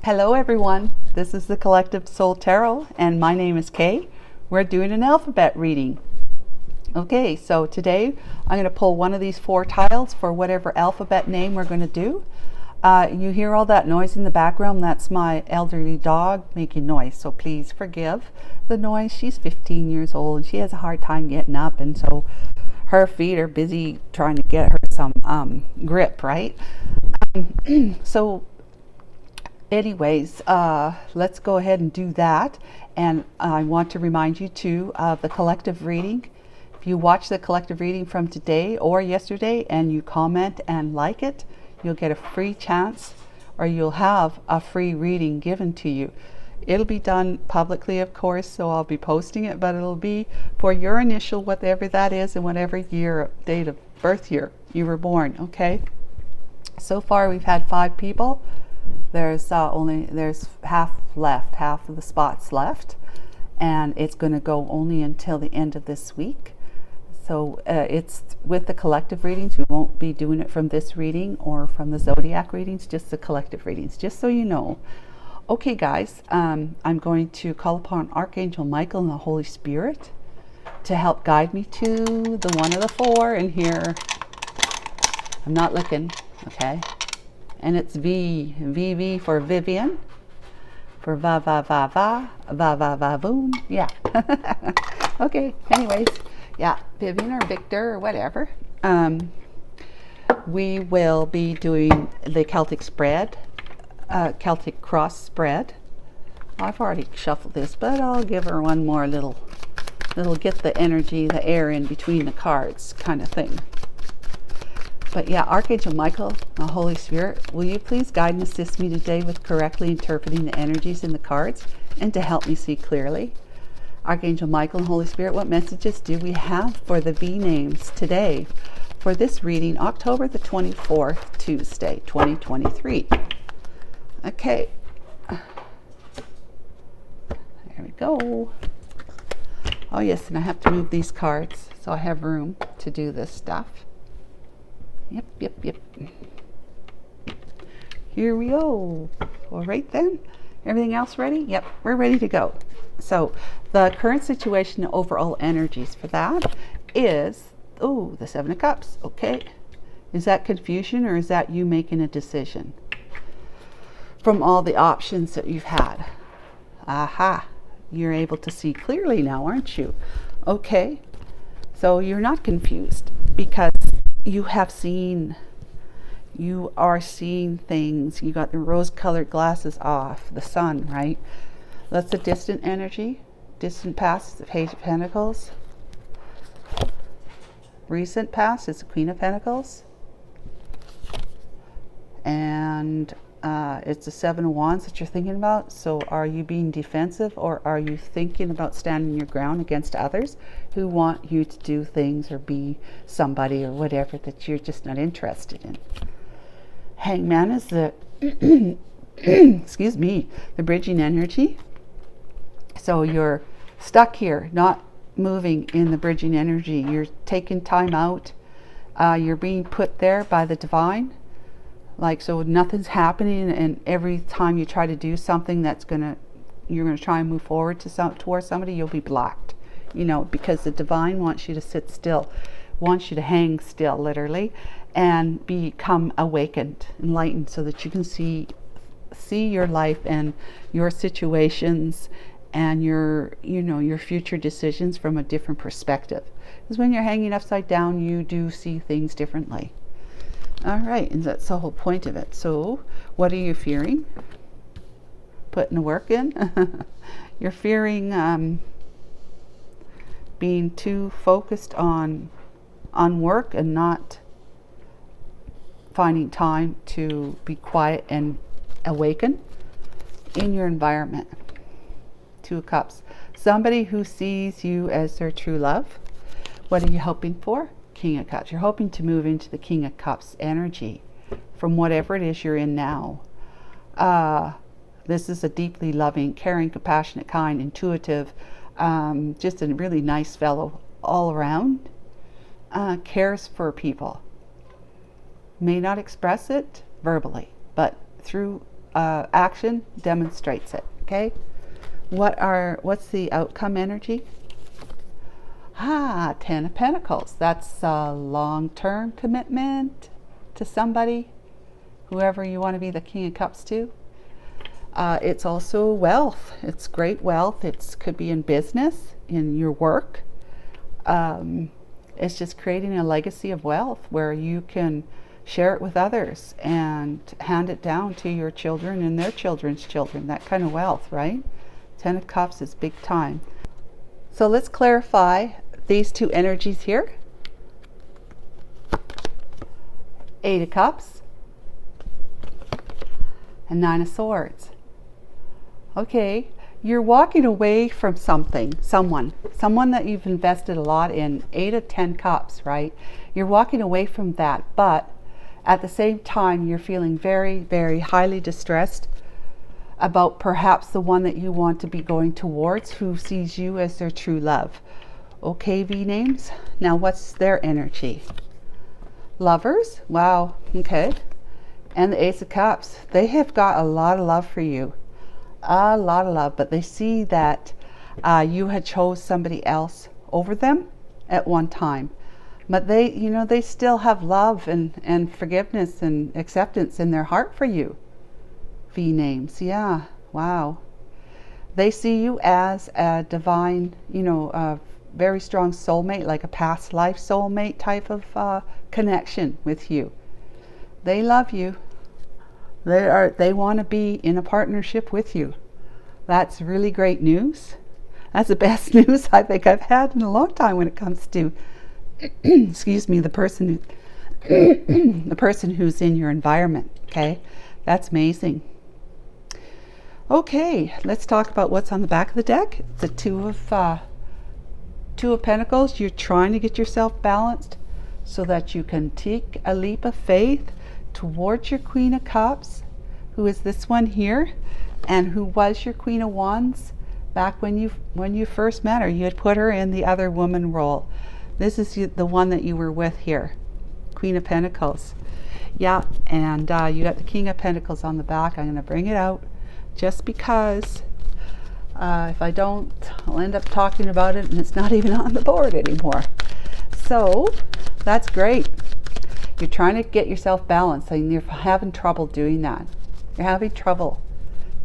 Hello everyone, this is the Collective Soul Tarot and my name is Kay. We're doing an alphabet reading. Okay, so today I'm going to pull one of these four tiles for whatever alphabet name we're going to do. You hear all that noise in the background? That's my elderly dog making noise, so please forgive the noise. She's 15 years old and she has a hard time getting up, and so her feet are busy trying to get her some grip, right? So anyways, let's go ahead and do that. And I want to remind you too of the collective reading. If you watch the collective reading from today or yesterday and you comment and like it, you'll get a free chance, or you'll have a free reading given to you. It'll be done publicly, of course, so I'll be posting it, but it'll be for your initial, whatever that is, and whatever year, date of birth year you were born, okay? So far we've had 5 people. There's half left, half of the spots left, and it's going to go only until the end of this week. So it's with the collective readings. We won't be doing it from this reading or from the zodiac readings, just the collective readings, just so you know. Okay guys, I'm going to call upon Archangel Michael and the Holy Spirit to help guide me to the one of the 4 in here. I'm not looking, okay? And it's V for Vivian, for va va va va, va va va boom, yeah. Okay, anyways, yeah, Vivian or Victor or whatever. We will be doing the Celtic spread, Celtic cross spread. I've already shuffled this, but I'll give her one more little get the energy, the air in between the cards kind of thing. But yeah, Archangel Michael, the Holy Spirit, will you please guide and assist me today with correctly interpreting the energies in the cards and to help me see clearly? Archangel Michael and Holy Spirit, what messages do we have for the V names today for this reading, October the 24th, Tuesday, 2023? Okay. There we go. Oh yes, and I have to move these cards so I have room to do this stuff. Yep. Here we go. All right then. Everything else ready? Yep, we're ready to go. So the current situation, overall energies for that is, the 7 of Cups. Okay. Is that confusion, or is that you making a decision from all the options that you've had? Aha. You're able to see clearly now, aren't you? Okay. So you're not confused because you are seeing things. You got the rose-colored glasses off, the sun, right? That's the distant energy. Distant past is the Page of Pentacles. Recent past is the Queen of Pentacles. And it's the 7 of Wands that you're thinking about. So are you being defensive, or are you thinking about standing your ground against others who want you to do things or be somebody or whatever that you're just not interested in? Hangman is the excuse me, the bridging energy. So you're stuck here, not moving in the bridging energy. You're taking time out. You're being put there by the divine. Like, so nothing's happening, and every time you try to do something you're gonna try and move forward towards somebody, you'll be blocked, because the divine wants you to sit still, wants you to hang still, literally, and become awakened, enlightened, so that you can see your life and your situations and your future decisions from a different perspective. Because when you're hanging upside down, you do see things differently. All right, and that's the whole point of it. So what are you fearing? Putting the work in. You're fearing being too focused on work and not finding time to be quiet and awaken in your environment. 2 of Cups. Somebody who sees you as their true love. What are you hoping for? King of Cups. You're hoping to move into the King of Cups energy from whatever it is you're in now. This is a deeply loving, caring, compassionate, kind, intuitive, just a really nice fellow all around. Cares for people. May not express it verbally, but through action demonstrates it. Okay, what's the outcome energy? Ten of Pentacles. That's a long-term commitment to somebody, whoever you want to be the King of Cups to. It's also wealth. It's great wealth. It could be in business, in your work. It's just creating a legacy of wealth where you can share it with others and hand it down to your children and their children's children. That kind of wealth, right? Ten of Cups is big time. So let's clarify these two energies here. Eight of Cups and Nine of Swords. Okay, you're walking away from someone that you've invested a lot in. 8 of 10 Cups, right? You're walking away from that, but at the same time, you're feeling very, very highly distressed about perhaps the one that you want to be going towards, who sees you as their true love. Okay, V names. Now, what's their energy? Lovers? Wow, okay. And the Ace of Cups. They have got a lot of love for you. A lot of love, but they see that you had chose somebody else over them at one time. But they still have love and forgiveness and acceptance in their heart for you. V names, yeah, wow. They see you as a divine, a very strong soulmate, like a past life soulmate type of connection with you. They love you. They want to be in a partnership with you. That's really great news. That's the best news I think I've had in a long time when it comes to, excuse me, the person who's in your environment. Okay, that's amazing. Okay, let's talk about what's on the back of the deck. The Two of Pentacles. You're trying to get yourself balanced so that you can take a leap of faith towards your Queen of Cups, who is this one here, and who was your Queen of Wands back when you first met her. You had put her in the other woman role. This is the one that you were with here, Queen of Pentacles. Yeah, and you got the King of Pentacles on the back. I'm going to bring it out just because if I don't, I'll end up talking about it and it's not even on the board anymore. So that's great. You're trying to get yourself balanced and you're having trouble doing that. You're having trouble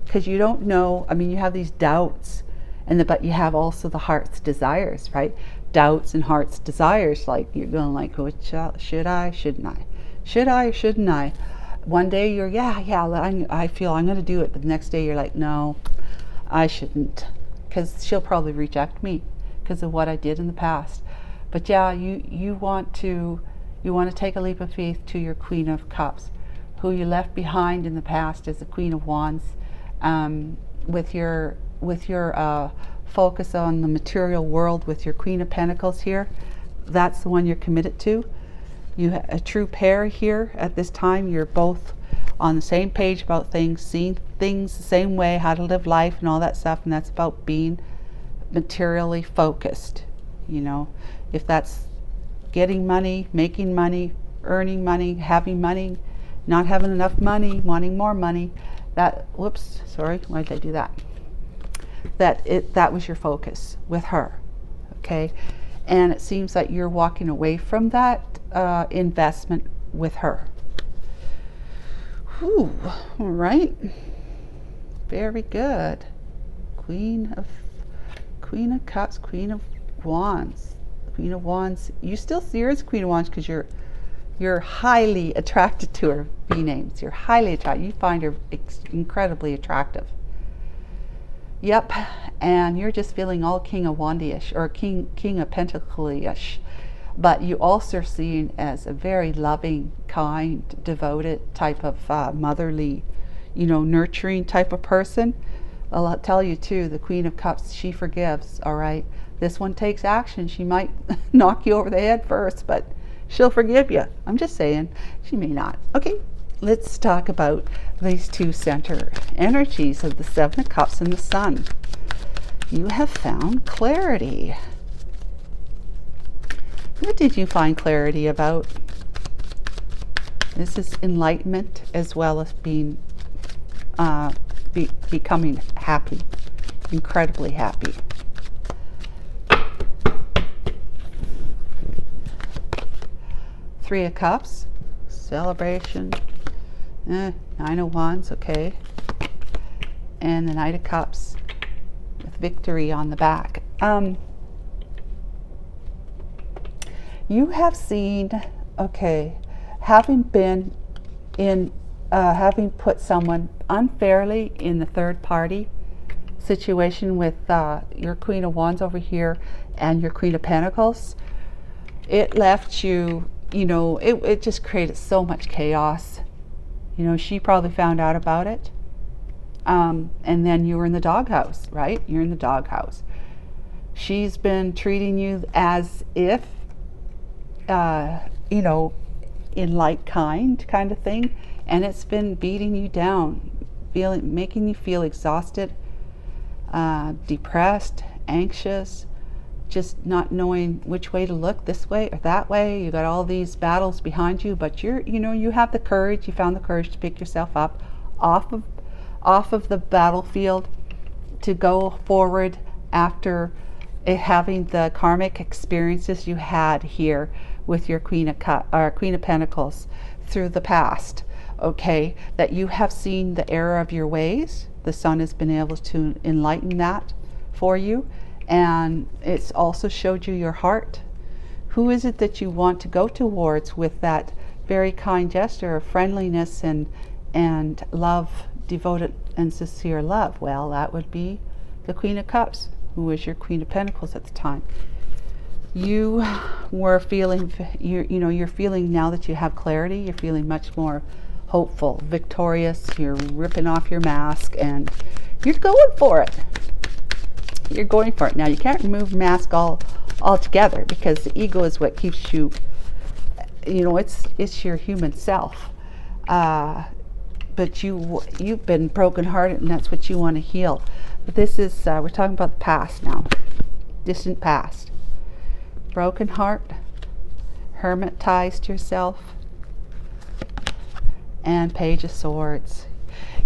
because you don't know. I mean, you have these doubts, but you have also the heart's desires, right? Doubts and heart's desires. Like you're going like, should I, shouldn't I? Should I or shouldn't I? One day you're, I feel I'm going to do it. But the next day you're like, no, I shouldn't, because she'll probably reject me because of what I did in the past. But yeah, you want to take a leap of faith to your Queen of Cups, who you left behind in the past as the Queen of Wands, with your focus on the material world with your Queen of Pentacles here. That's the one you're committed to. You have a true pair here at this time. You're both on the same page about things, seeing things the same way, how to live life and all that stuff, and that's about being materially focused. If that's getting money, making money, earning money, having money, not having enough money, wanting more money, whoops, sorry, why did I do that? That was your focus with her, okay? And it seems that you're walking away from that investment with her. Whew, all right. Very good. Queen of Cups, Queen of Wands. Queen of Wands. You still see her as Queen of Wands because you're highly attracted to her. V names. You're highly attracted. You find her incredibly attractive. Yep. And you're just feeling all King of Wandy-ish or King of Pentacle-ish. But you also are seen as a very loving, kind, devoted type of motherly, nurturing type of person. Well, I'll tell you too, the Queen of Cups, she forgives, all right? This one takes action. She might knock you over the head first, but she'll forgive you. I'm just saying, she may not. Okay, let's talk about these two center energies of the Seven of Cups and the Sun. You have found clarity. What did you find clarity about? This is enlightenment as well as being becoming happy, incredibly happy. Three of Cups, celebration. Nine of Wands, okay. And the Knight of Cups with victory on the back. You have seen, okay, having been in, having put someone unfairly in the third party situation with your Queen of Wands over here and your Queen of Pentacles, it left you, you know, it just created so much chaos. You know, she probably found out about it. And then you were in the doghouse, right? You're in the doghouse. She's been treating you as if, you know, in like kind of thing. And it's been beating you down, making you feel exhausted, depressed, anxious, just not knowing which way to look, this way or that way. You got all these battles behind you, but you have the courage. You found the courage to pick yourself up off of the battlefield to go forward after having the karmic experiences you had here with your Queen of Pentacles through the past. Okay, that you have seen the error of your ways. The Sun has been able to enlighten that for you, and it's also showed you your heart. Who is it that you want to go towards with that very kind gesture of friendliness and love, devoted and sincere love? Well, that would be the Queen of Cups, who was your Queen of Pentacles at the time. You were feeling, you're feeling now that you have clarity, you're feeling much more hopeful, victorious. You're ripping off your mask and you're going for it. You're going for it. Now, you can't remove mask altogether, because the ego is what keeps you, it's your human self. But you've been brokenhearted, and that's what you want to heal. But this is, we're talking about the past now, distant past. Broken heart, hermitized yourself, and Page of Swords.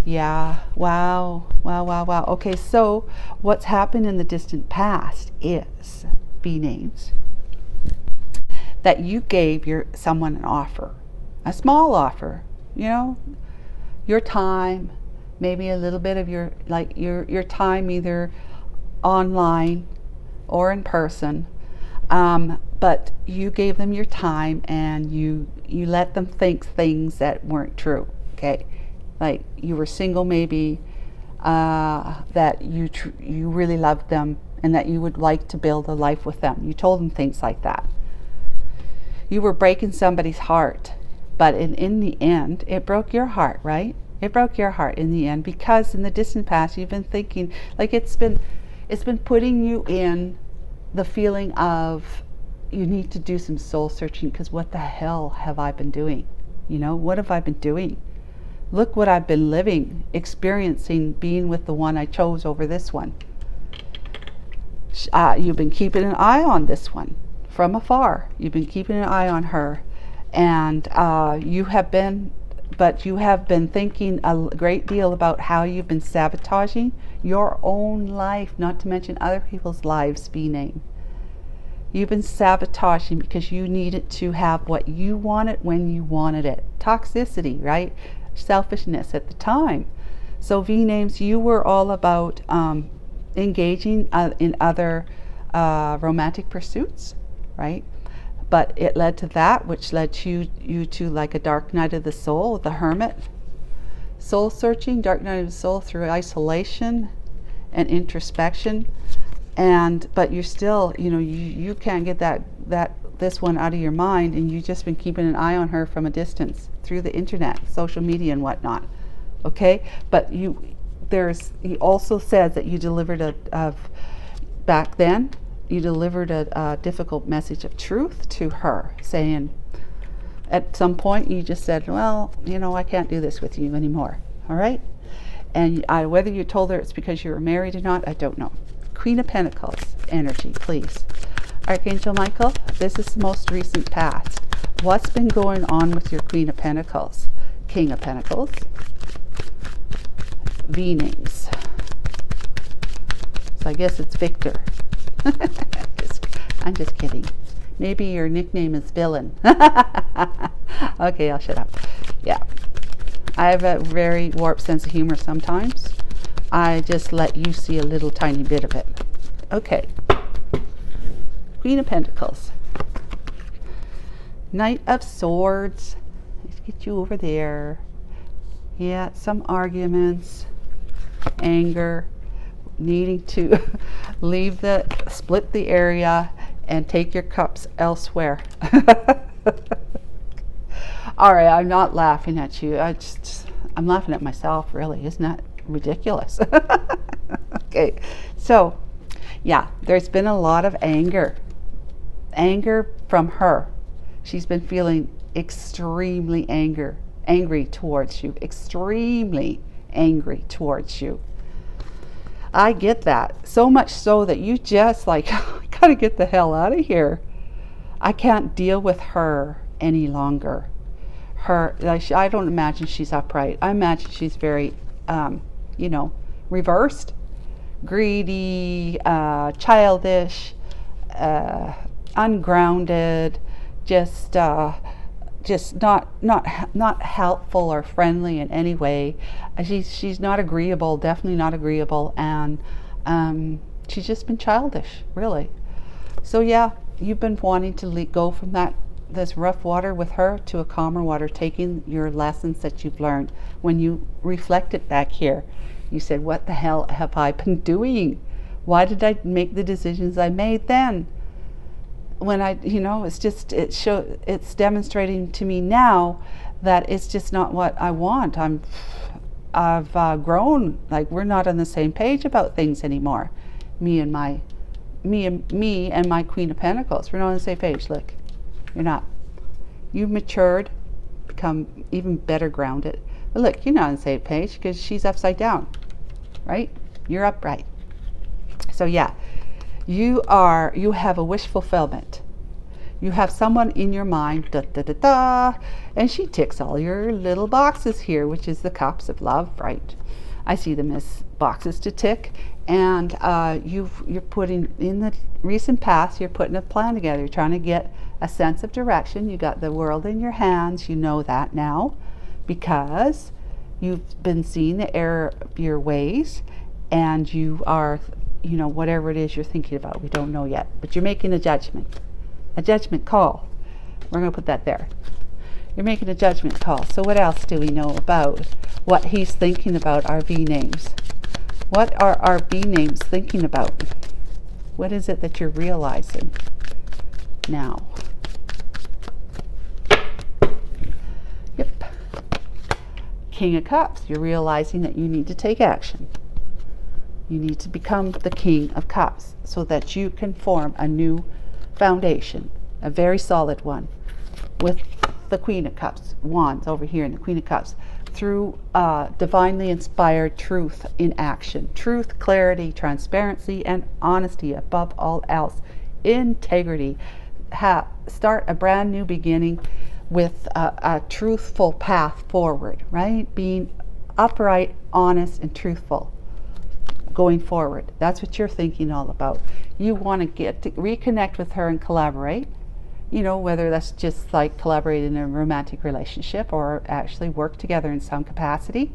Yeah, wow. Okay, so what's happened in the distant past is, B names, that you gave someone an offer, a small offer, your time, maybe a little bit of your time, either online or in person. But you gave them your time, and you let them think things that weren't true. Okay, like you were single, maybe, that you really loved them and that you would like to build a life with them. You told them things like that. You were breaking somebody's heart, but in the end, it broke your heart, right? It broke your heart in the end, because in the distant past, you've been thinking, like it's been putting you in the feeling of, you need to do some soul searching, because what the hell have I been doing? What have I been doing? Look what I've been living, experiencing, being with the one I chose over this one. You've been keeping an eye on this one from afar. You've been keeping an eye on her, and you have been thinking a great deal about how you've been sabotaging your own life, not to mention other people's lives, B-name. You've been sabotaging because you needed to have what you wanted when you wanted it. Toxicity, right? Selfishness at the time. So V-names, you were all about engaging in other romantic pursuits, right? But it led to that, which led you to like a dark night of the soul, the hermit. Soul searching, dark night of the soul, through isolation and introspection. But you're still, you can't get this one out of your mind, and you've just been keeping an eye on her from a distance through the internet, social media and whatnot. Okay? But he also says that you delivered back then, you delivered a difficult message of truth to her, saying at some point you just said, well, I can't do this with you anymore. All right? And whether you told her it's because you were married or not, I don't know. Queen of Pentacles energy, please. Archangel Michael, this is the most recent past. What's been going on with your Queen of Pentacles? King of Pentacles. V names. So I guess it's Victor. I'm just kidding. Maybe your nickname is Villain. Okay, I'll shut up. Yeah. I have a very warped sense of humor sometimes. I just let you see a little tiny bit of it. Okay. Queen of Pentacles. Knight of Swords. Let's get you over there. Yeah, some arguments, anger, needing to split the area and take your cups elsewhere. All right, I'm not laughing at you. I'm laughing at myself, really. Isn't that ridiculous? Okay, so yeah, there's been a lot of anger from her. She's been feeling extremely angry towards you, extremely angry towards you. I get that, so much so that you just like, I gotta get the hell out of here. I can't deal with her any longer. I don't imagine she's upright. I imagine she's very, reversed, greedy, childish, ungrounded, just not helpful or friendly in any way. She's not agreeable, definitely not agreeable, and she's just been childish, really. So yeah, you've been wanting to go from this rough water with her to a calmer water, taking your lessons that you've learned. When you reflect it back here, you said, what the hell have I been doing? Why did I make the decisions I made then? When it's demonstrating to me now that it's just not what I want. I've grown. Like, we're not on the same page about things anymore. Me and my Queen of Pentacles. We're not on the same page. Look, you're not. You've matured, become even better grounded. But look, you're not on the same page because she's upside down, right? You're upright. So yeah. You have a wish fulfillment. You have someone in your mind, and she ticks all your little boxes here, which is the cups of love, right? I see them as boxes to tick, and you're putting, in the recent past, you're putting a plan together. You're trying to get a sense of direction. You got the world in your hands. You know that now because you've been seeing the error of your ways, and you are, whatever it is you're thinking about, we don't know yet, but you're making a judgment call. We're going to put that there. You're making a judgment call. So what else do we know about what he's thinking about our V names? What are our V names thinking about? What is it that you're realizing now? Yep. King of Cups. You're realizing that you need to take action. You need to become the King of Cups so that you can form a new foundation, a very solid one, with the Queen of Cups, Wands over here, and the Queen of Cups, through divinely inspired truth in action. Truth, clarity, transparency, and honesty above all else. Integrity. Start a brand new beginning with a truthful path forward, right? Being upright, honest, and truthful. Going forward. That's what you're thinking all about. You want to get to reconnect with her and collaborate, whether that's just like collaborate in a romantic relationship or actually work together in some capacity.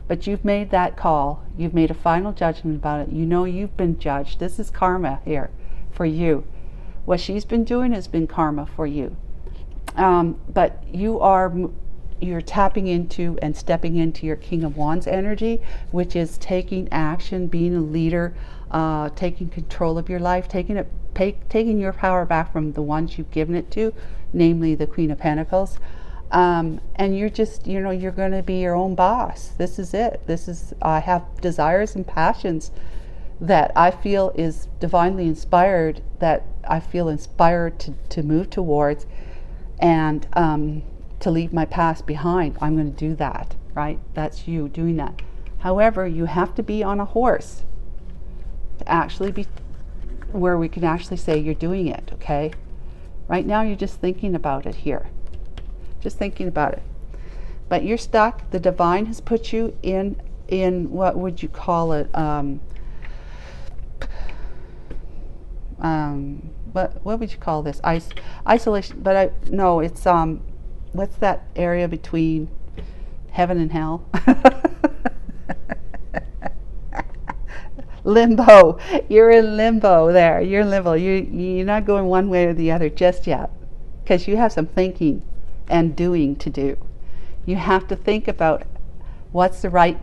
But you've made that call. You've made a final judgment about it. You've been judged. This is karma here for you. What she's been doing has been karma for you. But you're tapping into and stepping into your King of Wands energy, which is taking action, being a leader, taking control of your life, taking your power back from the ones you've given it to, namely the Queen of Pentacles. And you're just, you're going to be your own boss. This is it. I have desires and passions that I feel is divinely inspired, that I feel inspired to move towards, and to leave my past behind. I'm going to do that, right? That's you doing that. However, you have to be on a horse to actually be where we can actually say you're doing it, okay? Right now, you're just thinking about it here. Just thinking about it. But you're stuck. The divine has put you in in, what would you call it? What would you call this? Isolation. But no, it's what's that area between heaven and hell? Limbo. You're in limbo there. You're in limbo. You're not going one way or the other just yet, because you have some thinking and doing to do. You have to think about what's the right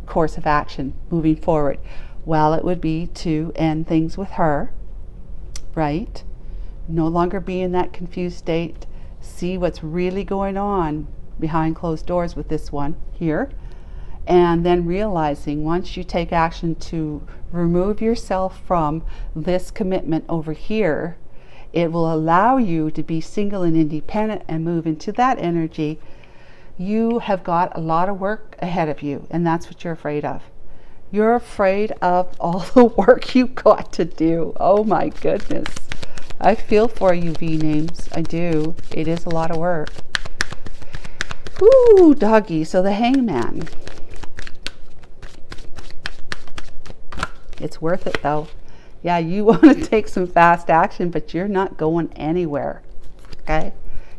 course of action moving forward. Well, it would be to end things with her, right? No longer be in that confused state. See what's really going on behind closed doors with this one here. And then realizing, once you take action to remove yourself from this commitment over here, it will allow you to be single and independent and move into that energy. You have got a lot of work ahead of you, and that's what you're afraid of. You're afraid of all the work you've got to do. Oh my goodness. I feel for you, V names. I do. It is a lot of work. Ooh, doggy. So the Hangman. It's worth it though. Yeah, you want to take some fast action, but you're not going anywhere. Okay?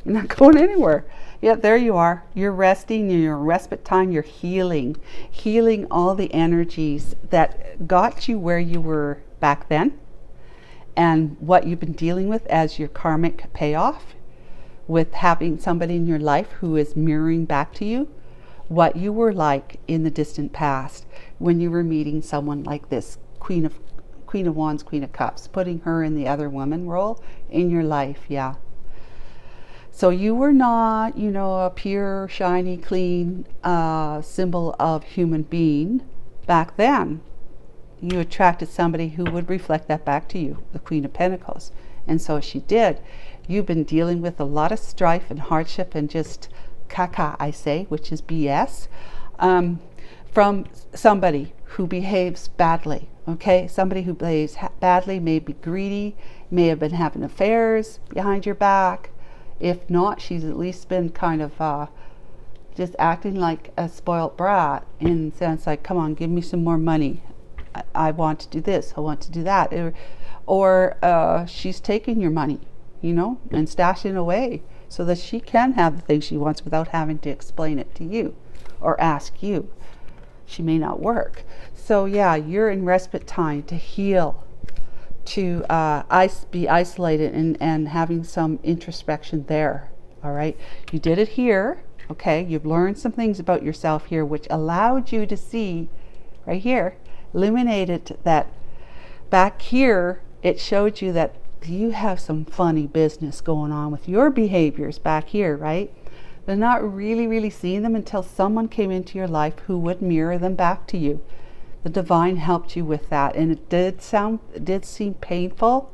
You're not going anywhere. Yeah, there you are. You're resting in your respite time. You're healing all the energies that got you where you were back then, and what you've been dealing with as your karmic payoff with having somebody in your life who is mirroring back to you what you were like in the distant past when you were meeting someone like this Queen of Wands, Queen of Cups, putting her in the other woman role in your life. Yeah. So you were not, a pure, shiny, clean symbol of human being back then. You attracted somebody who would reflect that back to you, the Queen of Pentacles. And so she did. You've been dealing with a lot of strife and hardship and just caca, I say, which is BS, from somebody who behaves badly. Okay, somebody who behaves badly, may be greedy, may have been having affairs behind your back. If not, she's at least been kind of just acting like a spoiled brat, in the sense like, come on, give me some more money. I want to do this, I want to do that. Or she's taking your money, and stashing away so that she can have the things she wants without having to explain it to you or ask you. She may not work. So yeah, you're in respite time to heal, to be isolated and having some introspection there. All right, you did it here. Okay, you've learned some things about yourself here, which allowed you to see right here, illuminated that back here. It showed you that you have some funny business going on with your behaviors back here, right? They're not really seeing them until someone came into your life who would mirror them back to you. The divine helped you with that, and it did seem painful,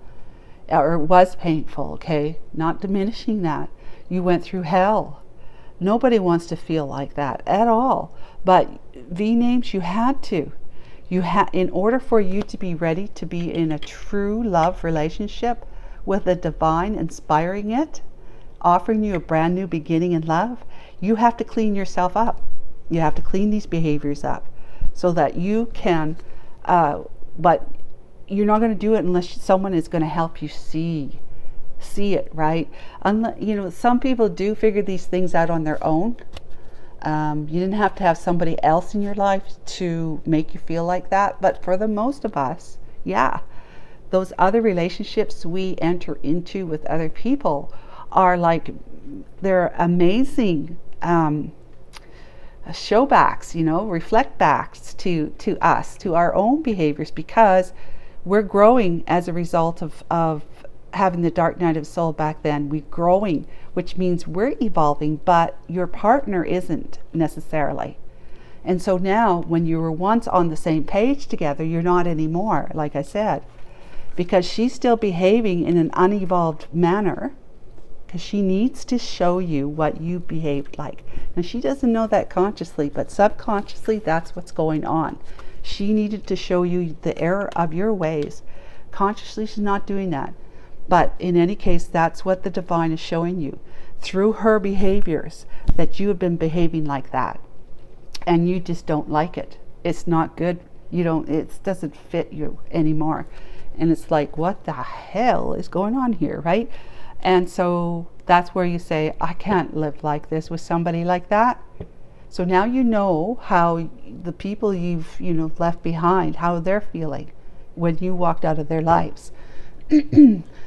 or was painful, okay? Not diminishing that. You went through hell. Nobody wants to feel like that at all. But V names, you had to. In order for you to be ready to be in a true love relationship with the divine, inspiring it, offering you a brand new beginning in love, you have to clean yourself up. You have to clean these behaviors up so that you can, but you're not going to do it unless someone is going to help you see it, right? Some people do figure these things out on their own. You didn't have to have somebody else in your life to make you feel like that, but for the most of us, yeah, those other relationships we enter into with other people are like, they're amazing show backs, reflect backs to us, to our own behaviors, because we're growing as a result of having the dark night of soul back then. We're growing, which means we're evolving, but your partner isn't necessarily. And so now, when you were once on the same page together, you're not anymore, like I said, because she's still behaving in an unevolved manner, because she needs to show you what you behaved like. And she doesn't know that consciously, but subconsciously, that's what's going on. She needed to show you the error of your ways. Consciously, she's not doing that. But in any case, that's what the divine is showing you through her behaviors, that you have been behaving like that. And you just don't like it. it's not good. You don't, it doesn't fit you anymore. And it's like, what the hell is going on here, right? And so that's where you say, I can't live like this with somebody like that. So now you know how the people you've, left behind, how they're feeling when you walked out of their lives.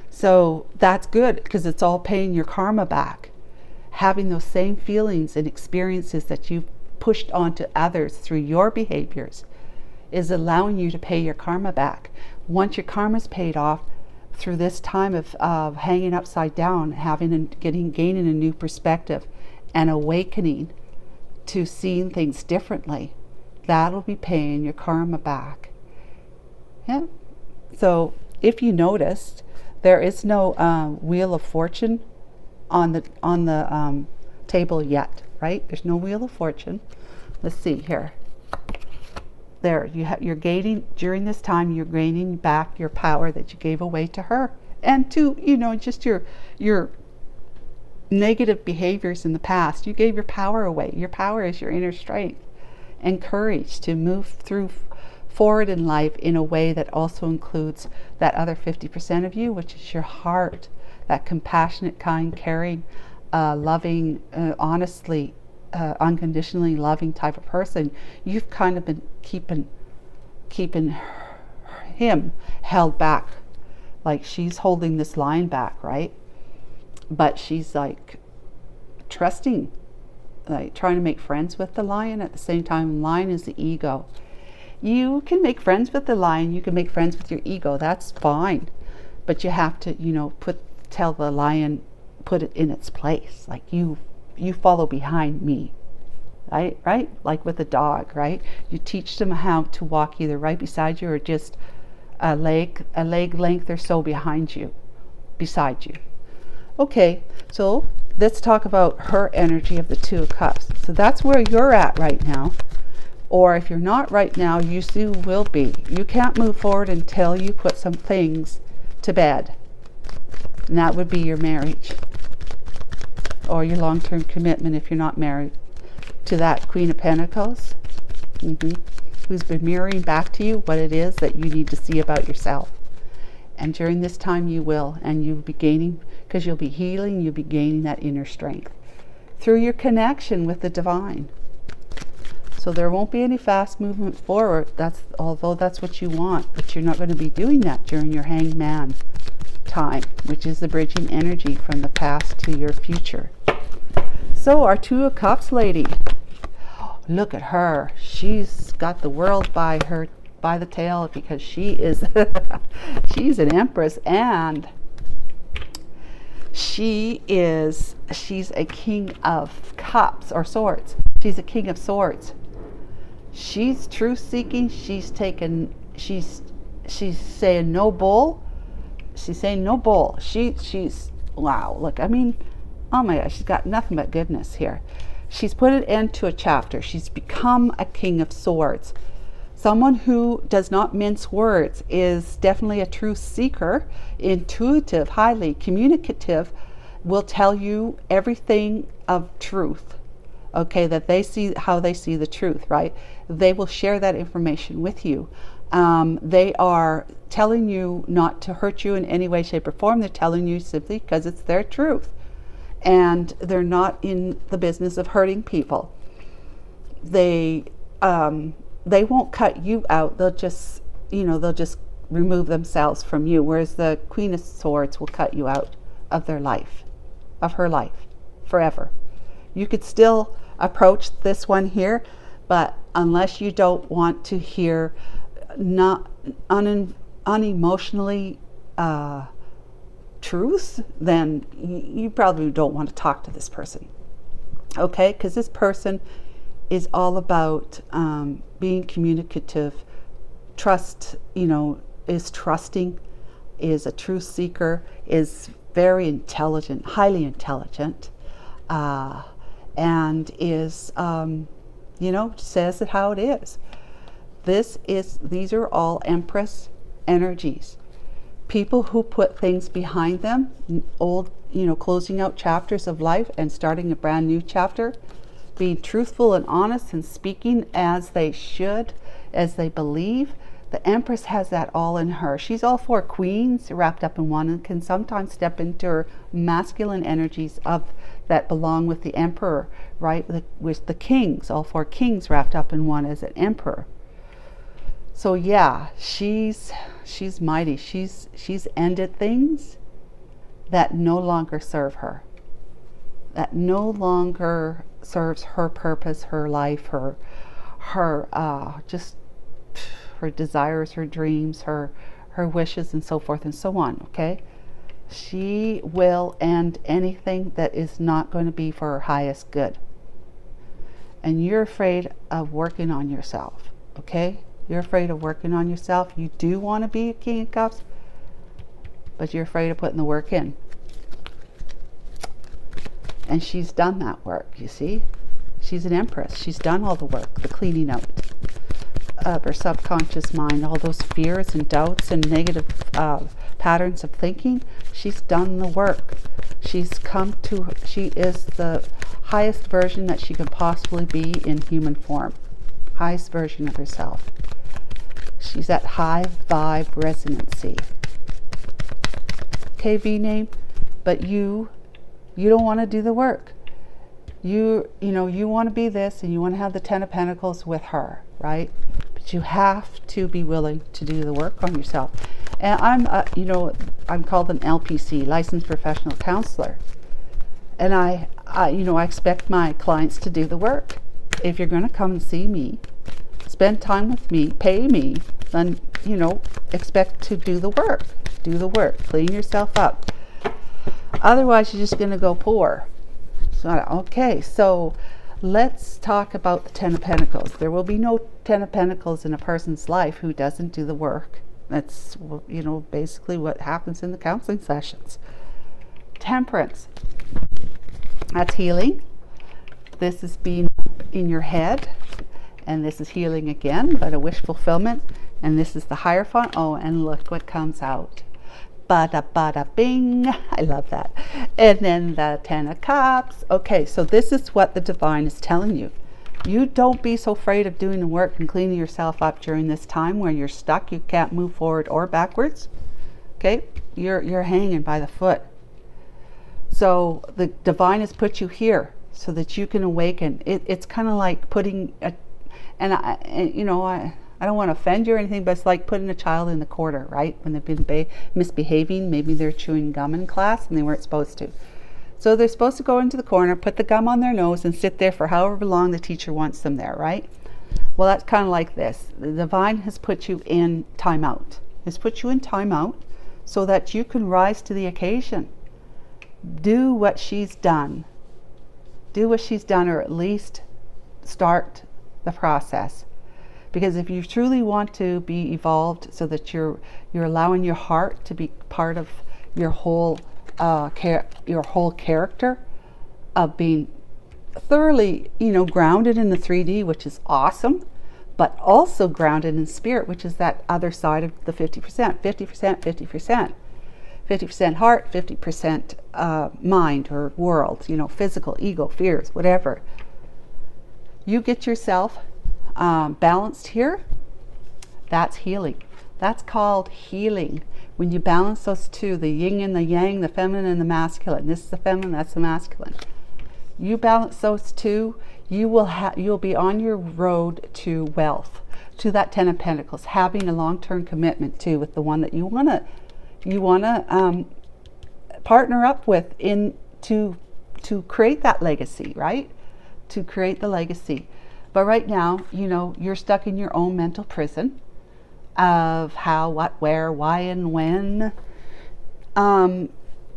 So that's good, because it's all paying your karma back. Having those same feelings and experiences that you've pushed onto others through your behaviors is allowing you to pay your karma back. Once your karma's paid off, through this time of hanging upside down, gaining a new perspective and awakening to seeing things differently, that'll be paying your karma back. Yeah. So if you noticed, there is no Wheel of Fortune on the table yet, right? There's no Wheel of Fortune. Let's see here. There, you're gaining, during this time, you're gaining back your power that you gave away to her, and to, just your negative behaviors in the past. You gave your power away. Your power is your inner strength and courage to move forward in life in a way that also includes that other 50% of you, which is your heart, that compassionate, kind, caring, loving, honestly, unconditionally loving type of person. You've kind of been keeping him held back, like she's holding this lion back, right? But she's like trusting, like trying to make friends with the lion. At the same time, lion is the ego. You can make friends with the lion, you can make friends with your ego, that's fine, but you have to, tell the lion, put it in its place, like you follow behind me, right? Like with a dog, right? You teach them how to walk either right beside you or just a leg length or so beside you. Okay, so let's talk about her energy of the Two of Cups. So that's where you're at right now. Or if you're not right now, you soon will be. You can't move forward until you put some things to bed. And that would be your marriage. Or your long-term commitment if you're not married. To that Queen of Pentacles. Who's been mirroring back to you what it is that you need to see about yourself. And during this time you will. And you'll be gaining, because you'll be healing, you'll be gaining that inner strength. Through your connection with the divine. So there won't be any fast movement forward, although that's what you want, but you're not going to be doing that during your hangman time, which is the bridging energy from the past to your future. So our Two of Cups lady, look at her. She's got the world by the tail, because she is she's an empress, and she's a king of cups or swords. She's a king of swords. She's truth seeking. She's saying no bull. She's saying no bull. She's wow. Look, I mean, oh my gosh, she's got nothing but goodness here. She's put an end to a chapter. She's become a king of swords. Someone who does not mince words, is definitely a truth seeker, intuitive, highly communicative, will tell you everything of truth. Okay, that they see, how they see the truth, right? They will share that information with you. They are telling you not to hurt you in any way, shape, or form. They're telling you simply because it's their truth. And they're not in the business of hurting people. They won't cut you out. They'll just remove themselves from you. Whereas the Queen of Swords will cut you out of their life, of her life, forever. You could still approach this one here, but unless you don't want to hear not unemotionally truth, then you probably don't want to talk to this person. Okay, because this person is all about being communicative, trust, is trusting, is a truth seeker, is very intelligent, highly intelligent, and is, says it how it is. These are all Empress energies. People who put things behind them, old, closing out chapters of life and starting a brand new chapter, being truthful and honest and speaking as they should, as they believe. The Empress has that all in her. She's all four queens wrapped up in one, and can sometimes step into her masculine energies of that belong with the Emperor, right? With the kings, all four kings wrapped up in one as an emperor. So yeah, she's mighty. She's ended things that no longer serve her, that no longer serves her purpose, her life, her just her desires, her dreams, her wishes, and so forth and so on. Okay, she will end anything that is not going to be for her highest good. And you're afraid of working on yourself. Okay, you're afraid of working on yourself. You do want to be a King of Cups, but you're afraid of putting the work in. And she's done that work, you see. She's an Empress. She's done all the work, the cleaning out of her subconscious mind, all those fears and doubts and negative patterns of thinking. She's done the work. She is the highest version that she can possibly be in human form. Highest version of herself. She's at high vibe resonancy. KV name, but you don't want to do the work. You want to be this, and you want to have the Ten of Pentacles with her, right? But you have to be willing to do the work on yourself. And I'm called an LPC, licensed professional counselor, and I expect my clients to do the work. If you're going to come and see me, spend time with me, pay me, then expect to do the work. Do the work. Clean yourself up. Otherwise, you're just going to go poor. Okay, so let's talk about the Ten of Pentacles. There will be no Ten of Pentacles in a person's life who doesn't do the work. That's, basically what happens in the counseling sessions. Temperance. That's healing. This is being in your head. And this is healing again, but a wish fulfillment. And this is the Hierophant. Oh, and look what comes out. Bada bada bing. I love that. And then the Ten of Cups. Okay, so this is what the divine is telling you. You don't be so afraid of doing the work and cleaning yourself up during this time where you're stuck. You can't move forward or backwards. Okay, you're hanging by the foot. So the divine has put you here so that you can awaken. It's kind of like putting a, I don't want to offend you or anything, but it's like putting a child in the corner, right? When they've been misbehaving, maybe they're chewing gum in class and they weren't supposed to. So they're supposed to go into the corner, put the gum on their nose, and sit there for however long the teacher wants them there, right? Well, that's kind of like this. The divine has put you in timeout. Has put you in timeout so that you can rise to the occasion. Do what she's done. Do what she's done, or at least start the process. Because if you truly want to be evolved, so that you're allowing your heart to be part of your whole character of being thoroughly, grounded in the 3D, which is awesome, but also grounded in spirit, which is that other side of the 50%, 50%, 50% heart, 50% mind or world, physical, ego, fears, whatever. You get yourself balanced here. That's healing. That's called healing. When you balance those two, the yin and the yang, the feminine and the masculine. This is the feminine, that's the masculine. You balance those two, you'll be on your road to wealth, to that Ten of Pentacles, having a long-term commitment too with the one that you wanna partner up with to create that legacy, right? To create the legacy. But right now, you're stuck in your own mental prison of how, what, where, why, and when,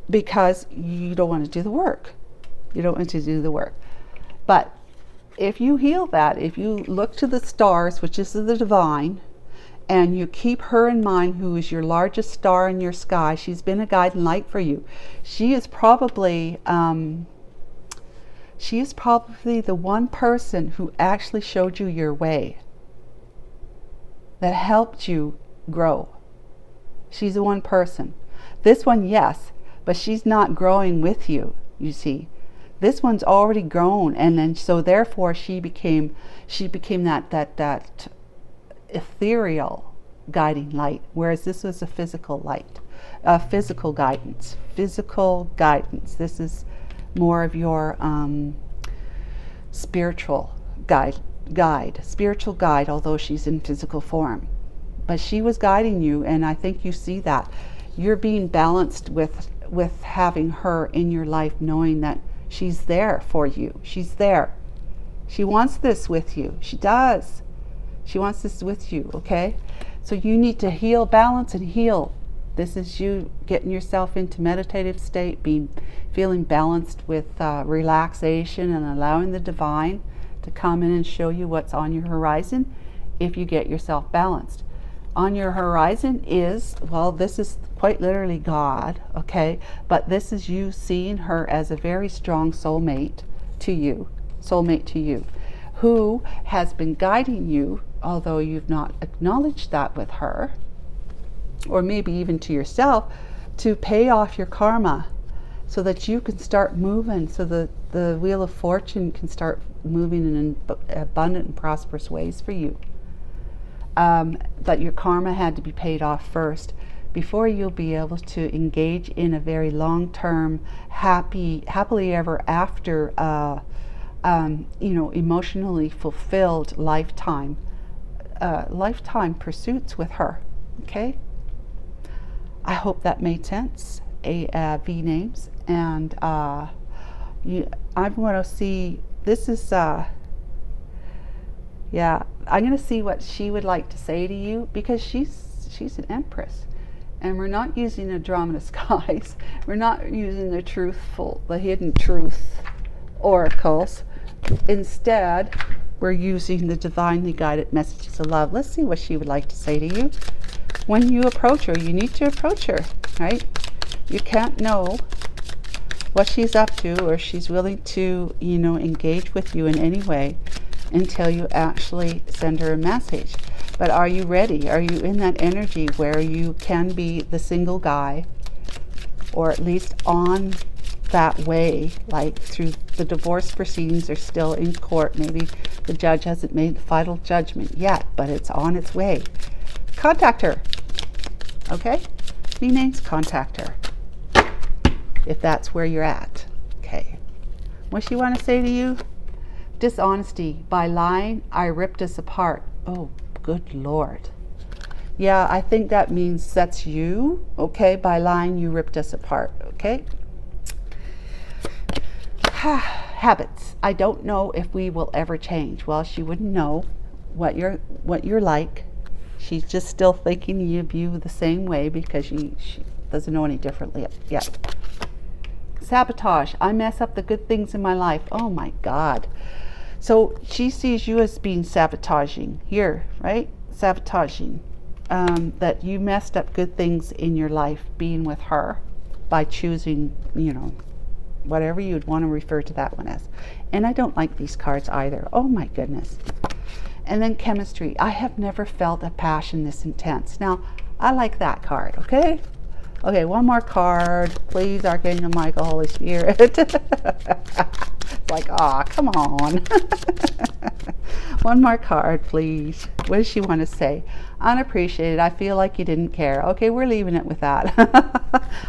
because you don't want to do the work. You don't want to do the work. But if you heal that, if you look to the stars, which is the divine, and you keep her in mind, who is your largest star in your sky, she's been a guide and light for you. She is probably the one person who actually showed you your way, that helped you grow. She's the one person. This one, yes, but she's not growing with you, you see. This one's already grown, and then so therefore she became that ethereal guiding light, whereas this was a physical light, physical guidance. This is more of your spiritual guide, although she's in physical form. But she was guiding you, and I think you see that. You're being balanced with having her in your life, knowing that she's there for you. She's there. She wants this with you. She does. She wants this with you, okay? So you need to heal, balance, and heal. This is you getting yourself into meditative state, feeling balanced with relaxation, and allowing the divine to come in and show you what's on your horizon if you get yourself balanced. On your horizon is, well, this is quite literally God, okay? But this is you seeing her as a very strong soulmate to you, who has been guiding you, although you've not acknowledged that with her, or maybe even to yourself, to pay off your karma so that you can start moving, so the wheel of fortune can start moving in abundant and prosperous ways for you. But your karma had to be paid off first before you'll be able to engage in a very long-term, happily ever after, emotionally fulfilled lifetime pursuits with her. Okay. I hope that made sense. V names, and I'm going to see. This is I'm going to see what she would like to say to you, because she's an empress, and we're not using Andromeda's skies. We're not using the hidden truth oracles. Instead, we're using the divinely guided messages of love. Let's see what she would like to say to you. When you approach her, you need to approach her, right? You can't know what she's up to, or she's willing to, engage with you in any way, until you actually send her a message. But are you ready? Are you in that energy where you can be the single guy, or at least on that way, like through the divorce proceedings are still in court. Maybe the judge hasn't made the final judgment yet, but it's on its way. Contact her. Okay? V names, contact her. If that's where you're at. Okay. What she want to say to you? Dishonesty. By lying, I ripped us apart. Oh, good Lord. Yeah, I think that means that's you. Okay, by lying, you ripped us apart. Okay. Habits. I don't know if we will ever change. Well, she wouldn't know what you're like. She's just still thinking of you the same way, because she doesn't know any differently yet. Sabotage. I mess up the good things in my life. Oh my God. So she sees you as being sabotaging here, right? Sabotaging. That you messed up good things in your life being with her by choosing, whatever you'd want to refer to that one as. And I don't like these cards either. Oh my goodness. And then chemistry. I have never felt a passion this intense. Now, I like that card, okay? Okay, one more card. Please, Archangel Michael, Holy Spirit. It's like, come on. One more card, please. What does she want to say? Unappreciated. I feel like you didn't care. Okay, we're leaving it with that.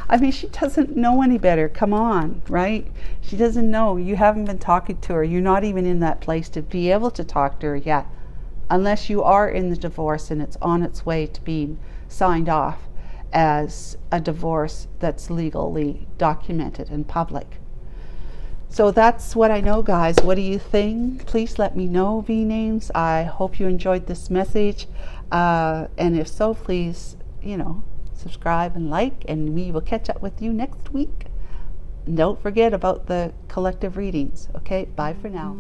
I mean, she doesn't know any better. Come on, right? She doesn't know. You haven't been talking to her. You're not even in that place to be able to talk to her yet. Unless you are in the divorce and it's on its way to being signed off as a divorce that's legally documented in public. So that's what I know, guys. What do you think? Please let me know, V names. I hope you enjoyed this message. And if so, please, subscribe and like, and we will catch up with you next week. And don't forget about the collective readings. Okay, bye for now.